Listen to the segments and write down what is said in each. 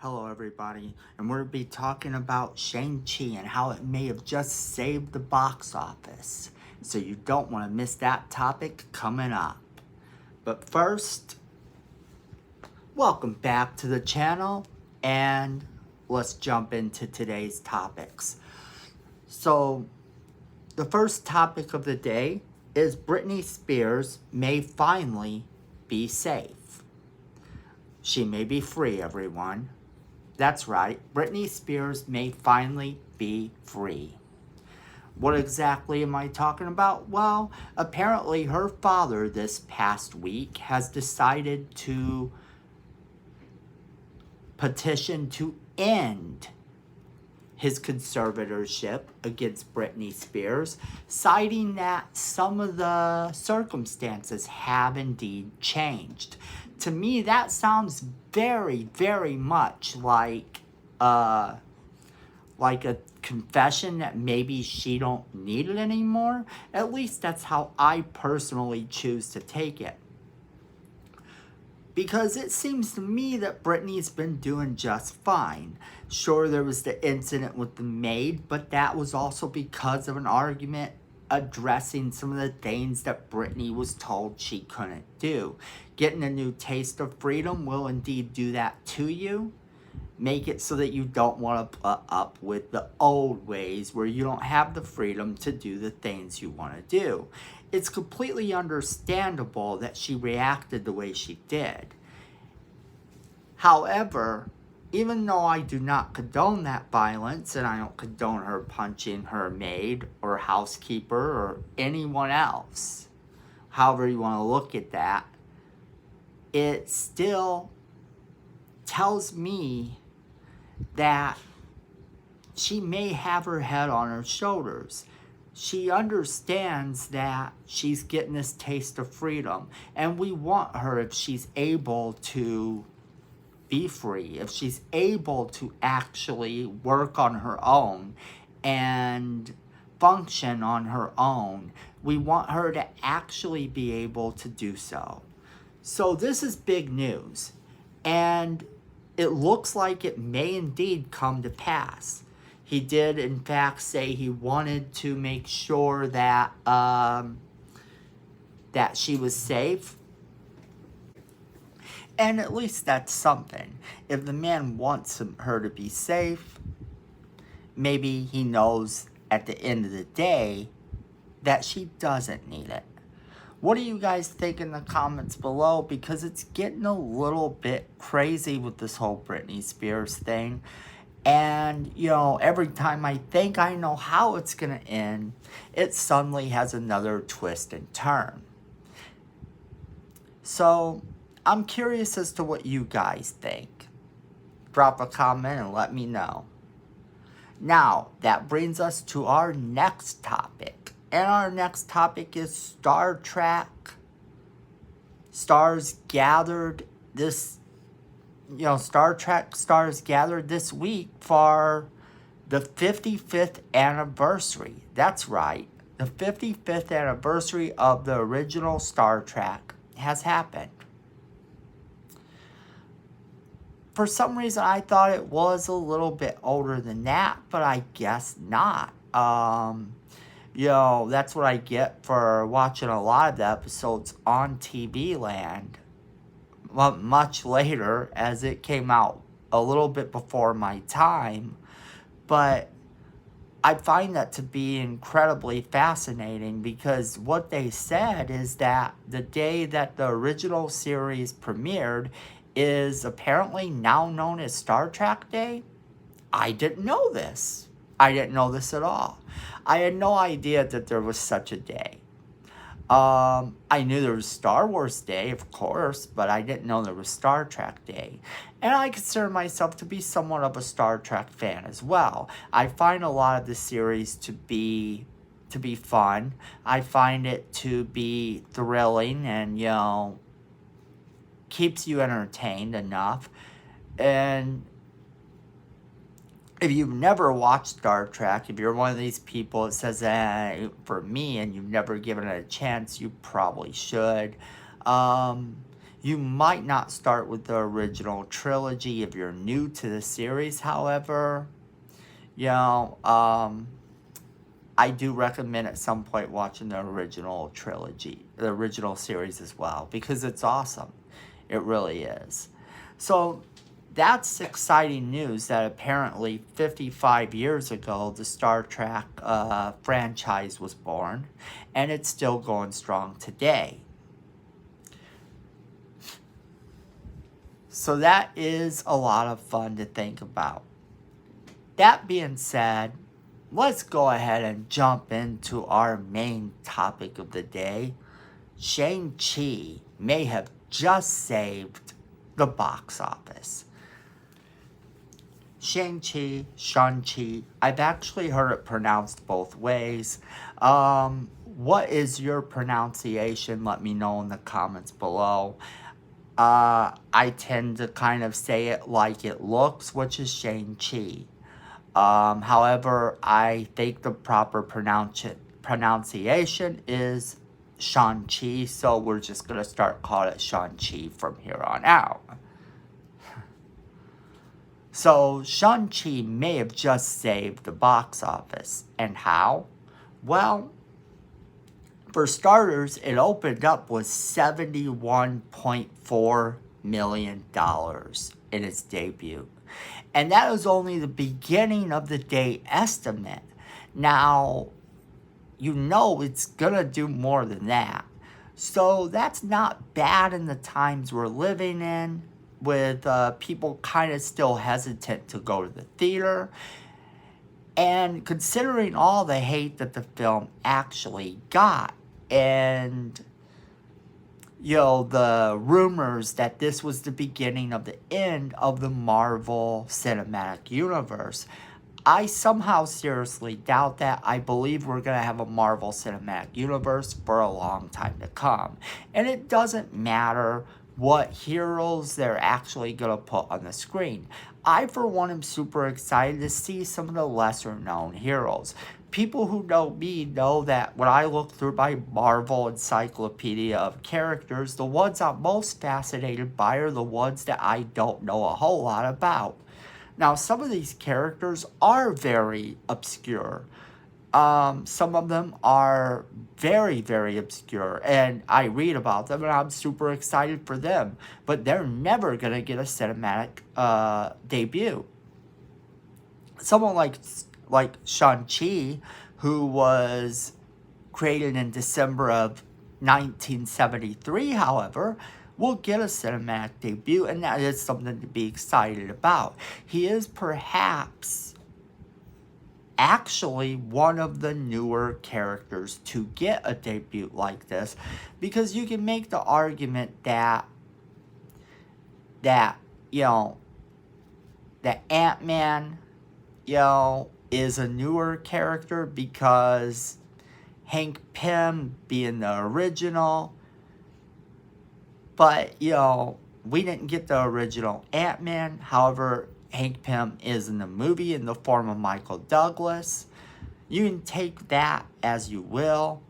Hello everybody, and we're going to be talking about Shang-Chi and how it may have just saved the box office. So you don't want to miss that topic coming up. But first, welcome back to the channel, and let's jump into today's topics. So, the first topic of the day is Britney Spears may finally be safe. She may be free, everyone. That's right, Britney Spears may finally be free. What exactly am I talking about? Well, apparently her father this past week has decided to petition to end his conservatorship against Britney Spears, citing that some of the circumstances have indeed changed. To me, that sounds very, very much like a confession that maybe she don't need it anymore. At least that's how I personally choose to take it. Because it seems to me that Britney's been doing just fine. Sure, there was the incident with the maid, but that was also because of an argument addressing some of the things that Britney was told she couldn't do. Getting a new taste of freedom will indeed do that to you. Make it so that you don't want to put up with the old ways where you don't have the freedom to do the things you want to do. It's completely understandable that she reacted the way she did. However, even though I do not condone that violence, and I don't condone her punching her maid or housekeeper or anyone else, however you want to look at that, it still tells me that she may have her head on her shoulders. She understands that she's getting this taste of freedom, and we want her, if she's able to be free, if she's able to actually work on her own and function on her own, we want her to actually be able to do so. So this is big news, and it looks like it may indeed come to pass. He did, in fact, say he wanted to make sure that that she was safe. And at least that's something. If the man wants her to be safe, maybe he knows at the end of the day that she doesn't need it. What do you guys think in the comments below? Because it's getting a little bit crazy with this whole Britney Spears thing. And, you know, every time I think I know how it's going to end, it suddenly has another twist and turn. So, I'm curious as to what you guys think. Drop a comment and let me know. Now, that brings us to our next topic. And our next topic is Star Trek. Star Trek stars gathered this week for the 55th anniversary. That's right. The 55th anniversary of the original Star Trek has happened. For some reason, I thought it was a little bit older than that, but I guess not. That's what I get for watching a lot of the episodes on TV Land much later, as it came out a little bit before my time. But I find that to be incredibly fascinating, because what they said is that the day that the original series premiered is apparently now known as Star Trek Day. I didn't know this. I didn't know this at all. I had no idea that there was such a day. I knew there was Star Wars Day, of course, but I didn't know there was Star Trek Day. And I consider myself to be somewhat of a Star Trek fan as well. I find a lot of the series to be fun. I find it to be thrilling and, keeps you entertained enough. And if you've never watched Star Trek, if you're one of these people that says, for me, and you've never given it a chance, you probably should. You might not start with the original trilogy if you're new to the series, however. You know, I do recommend at some point watching the original trilogy, the original series as well, because it's awesome. It really is. So that's exciting news that apparently 55 years ago the Star Trek franchise was born, and it's still going strong today. So that is a lot of fun to think about. That being said, let's go ahead and jump into our main topic of the day. Shang-Chi may have just saved the box office. SHANG-CHI, I've actually heard it pronounced both ways. What is your pronunciation? Let me know in the comments below. I tend to kind of say it like it looks, which is Shang-Chi. However, I think the proper pronunciation is ShangChi, so we're just going to start calling it ShangChi from here on out. So, ShangChi may have just saved the box office. And how? Well, for starters, it opened up with $71.4 million in its debut. And that was only the beginning of the day estimate. Now, you know it's going to do more than that. So that's not bad in the times we're living in, with people kind of still hesitant to go to the theater. And considering all the hate that the film actually got, and you know, the rumors that this was the beginning of the end of the Marvel Cinematic Universe, I somehow seriously doubt that. I believe we're going to have a Marvel Cinematic Universe for a long time to come. And it doesn't matter what heroes they're actually going to put on the screen. I, for one, am super excited to see some of the lesser known heroes. People who know me know that when I look through my Marvel encyclopedia of characters, the ones I'm most fascinated by are the ones that I don't know a whole lot about. Now, some of these characters are very obscure. Some of them are very, very obscure, and I read about them, and I'm super excited for them. But they're never going to get a cinematic debut. Someone like Shang-Chi, who was created in December of 1973, however, will get a cinematic debut, and that is something to be excited about. He is perhaps actually one of the newer characters to get a debut like this, because you can make the argument that you know, that Ant-Man, you know, is a newer character because Hank Pym being the original. But, you know, we didn't get the original Ant-Man. However, Hank Pym is in the movie in the form of Michael Douglas. You can take that as you will.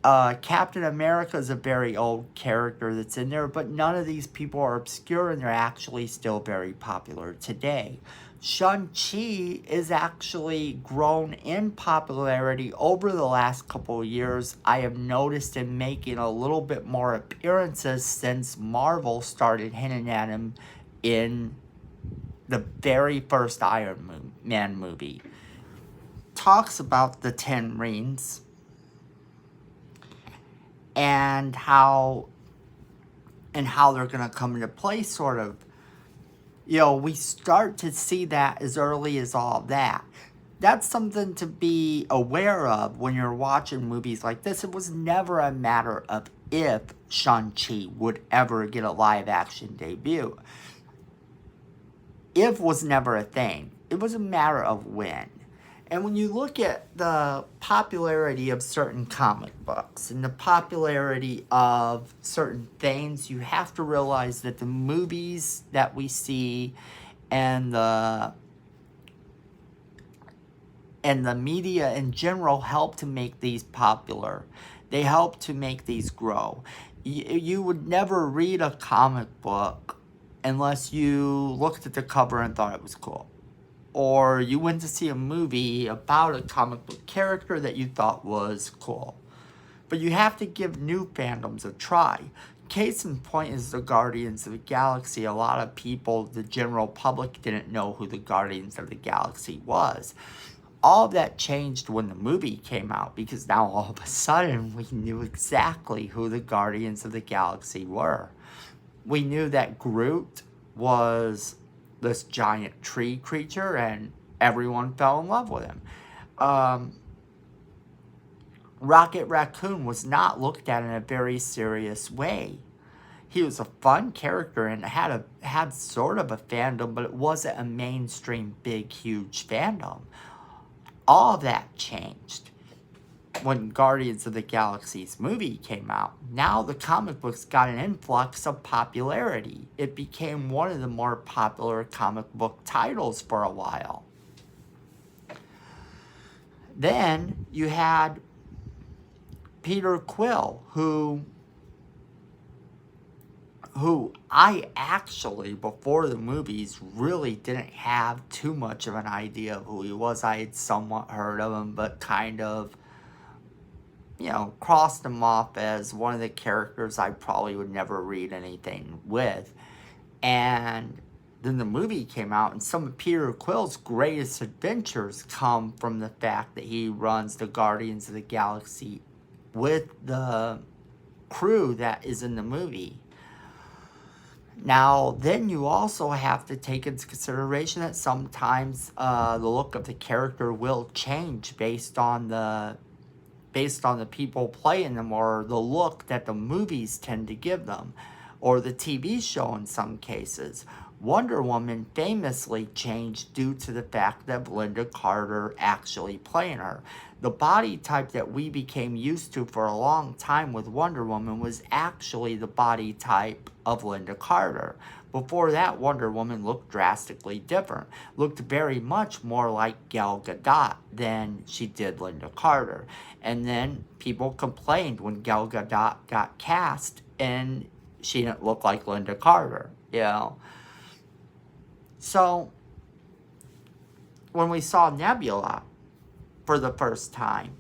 Captain America is a very old character that's in there, but none of these people are obscure, and they're actually still very popular today. Shang-Chi is actually grown in popularity over the last couple of years. I have noticed him making a little bit more appearances since Marvel started hinting at him in the very first Iron Man movie. Talks about the 10 rings and how they're going to come into play, sort of. You know, we start to see that as early as all that. That's something to be aware of when you're watching movies like this. It was never a matter of if Shang-Chi would ever get a live-action debut. If was never a thing. It was a matter of when. And when you look at the popularity of certain comic books and the popularity of certain things, you have to realize that the movies that we see and the media in general help to make these popular. They help to make these grow. You would never read a comic book unless you looked at the cover and thought it was cool. Or you went to see a movie about a comic book character that you thought was cool. But you have to give new fandoms a try. Case in point is the Guardians of the Galaxy. A lot of people, the general public, didn't know who the Guardians of the Galaxy was. All of that changed when the movie came out, because now all of a sudden we knew exactly who the Guardians of the Galaxy were. We knew that Groot was this giant tree creature, and everyone fell in love with him. Rocket Raccoon was not looked at in a very serious way. He was a fun character and had sort of a fandom, but it wasn't a mainstream, big, huge fandom. All of that changed when Guardians of the Galaxy's movie came out. Now the comic books got an influx of popularity. It became one of the more popular comic book titles for a while. Then you had Peter Quill, who I actually, before the movies, really didn't have too much of an idea of who he was. I had somewhat heard of him, but kind of, crossed him off as one of the characters I probably would never read anything with. And then the movie came out, and some of Peter Quill's greatest adventures come from the fact that he runs the Guardians of the Galaxy with the crew that is in the movie. Now, then you also have to take into consideration that sometimes the look of the character will change based on the people playing them, or the look that the movies tend to give them, or the TV show in some cases. Wonder Woman famously changed due to the fact of Linda Carter actually playing her. The body type that we became used to for a long time with Wonder Woman was actually the body type of Linda Carter. Before that, Wonder Woman looked drastically different. Looked very much more like Gal Gadot than she did Linda Carter. And then people complained when Gal Gadot got cast and she didn't look like Linda Carter, So, when we saw Nebula for the first time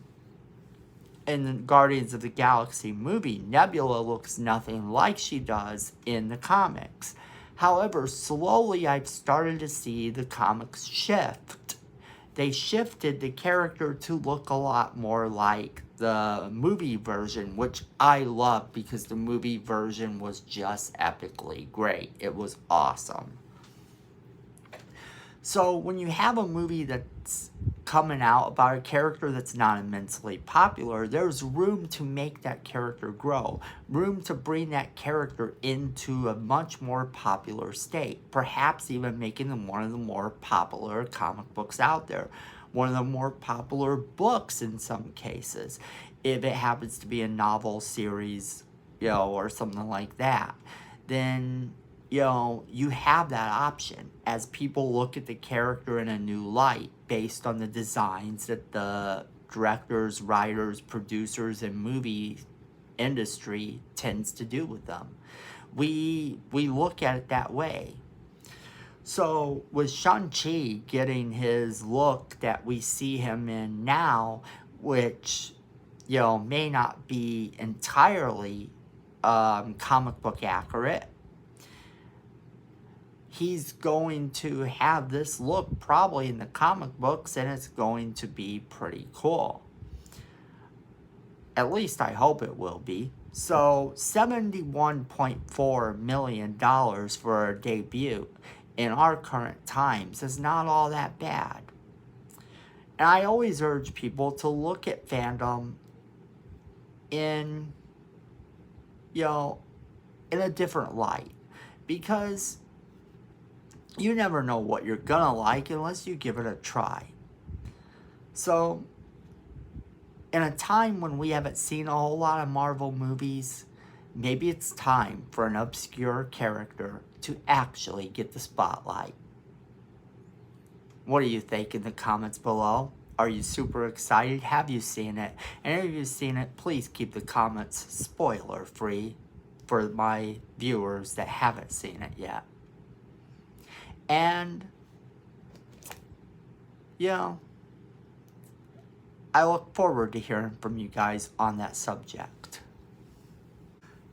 in the Guardians of the Galaxy movie, Nebula looks nothing like she does in the comics. However, slowly I've started to see the comics shift. They shifted the character to look a lot more like the movie version, which I love because the movie version was just epically great. It was awesome. So when you have a movie that's coming out about a character that's not immensely popular, there's room to make that character grow, room to bring that character into a much more popular state, perhaps even making them one of the more popular comic books out there, one of the more popular books in some cases, if it happens to be a novel series, or something like that. Then you have that option as people look at the character in a new light based on the designs that the directors, writers, producers, and movie industry tends to do with them. We look at it that way. So with Shang-Chi getting his look that we see him in now, which may not be entirely comic book accurate, he's going to have this look probably in the comic books, and it's going to be pretty cool. At least I hope it will be. So $71.4 million for a debut in our current times is not all that bad. And I always urge people to look at fandom in a different light, because you never know what you're gonna like unless you give it a try. So, in a time when we haven't seen a whole lot of Marvel movies, maybe it's time for an obscure character to actually get the spotlight. What do you think in the comments below? Are you super excited? Have you seen it? And if you've seen it, please keep the comments spoiler free for my viewers that haven't seen it yet. And, you know, I look forward to hearing from you guys on that subject.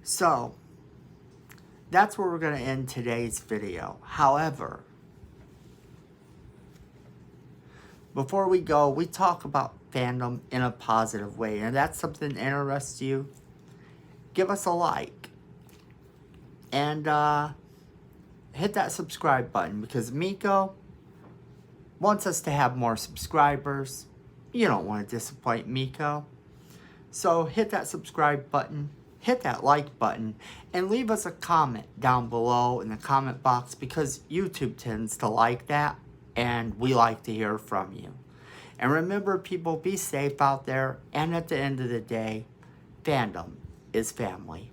So, that's where we're going to end today's video. However, before we go, we talk about fandom in a positive way. And if that's something that interests you, give us a like. And hit that subscribe button, because Miko wants us to have more subscribers. You don't want to disappoint Miko. So hit that subscribe button, hit that like button, and leave us a comment down below in the comment box, because YouTube tends to like that, and we like to hear from you. And remember, people, be safe out there, and at the end of the day, fandom is family.